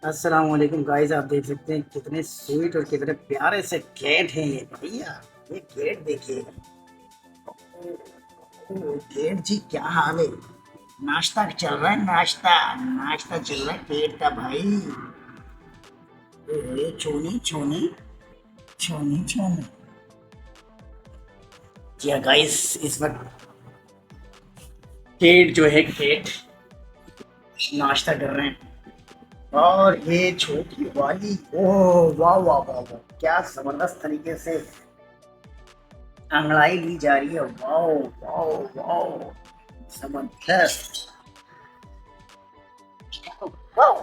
अस्सलाम वालेकुम गाइस। आप देख सकते हैं कितने स्वीट और कितने प्यारे से कैट हैं ये भैया। ये कैट देखिए। कैट जी क्या हाल है? नाश्ता चल रहा है, नाश्ता नाश्ता चल रहा है कैट का भाई। ये छोनी छोनी छोनी छोनी। जी हाँ गाइस, इस वक्त कैट जो है कैट नाश्ता कर रहे हैं। और ये छोटी वाली, ओह वाह वाह वाह वाह, क्या जबरदस्त तरीके से अंगड़ाई ली जा रही है। वाओ वाओ वाओ, जबरदस्त। वाओ।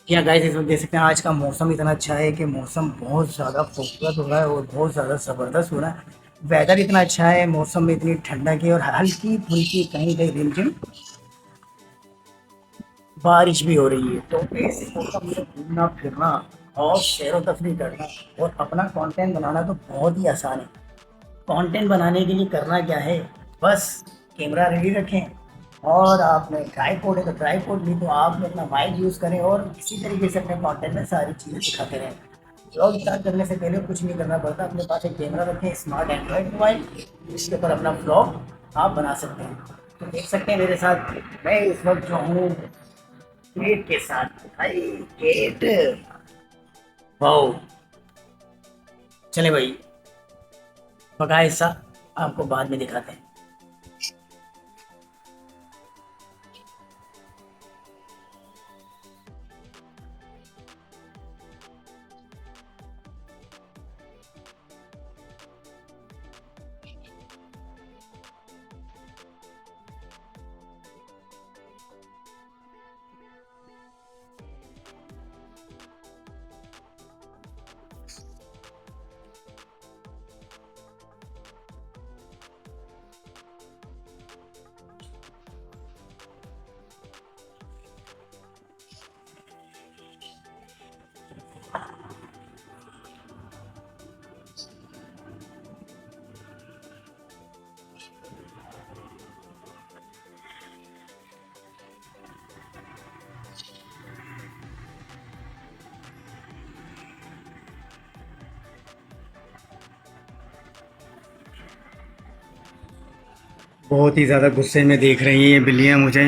क्या गाइस, इसमें देख सकते हैं आज का मौसम इतना अच्छा है कि मौसम बहुत ज़्यादा खूबसूरत हो रहा है और बहुत ज़्यादा ज़बरदस्त हो रहा है। वेदर इतना अच्छा है, मौसम में इतनी ठंडक है और हल्की फुल्की कहीं कहीं रिमझिम बारिश भी हो रही है। तो ऐसे मौसम में घूमना फिरना और सैर व तफरीह करना और अपना कंटेंट बनाना तो बहुत ही आसान है। कंटेंट बनाने के लिए करना क्या है, बस कैमरा रेडी रखें और आपने ट्राइपॉड है तो ट्राइपॉड, नहीं तो आप अपना माइक यूज़ करें और इसी तरीके से अपने कंटेंट में सारी चीज़ें दिखाते रहें। ब्लॉग स्टार्ट करने से पहले कुछ नहीं करना पड़ता, अपने पास एक कैमरा रखें, स्मार्ट एंड्रॉयड मोबाइल, इसके ऊपर अपना ब्लॉग आप बना सकते हैं। तो देख सकते हैं मेरे साथ मैं इस वक्त जो हूँ केट के साथ। भाई केट, वाओ। चले भाई, बका हिस्सा आपको बाद में दिखाते हैं। बहुत ही ज़्यादा गुस्से में देख रही हैं बिल्लियाँ मुझे।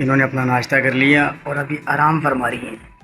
इन्होंने अपना नाश्ता कर लिया और अभी आराम फरमा रही हैं।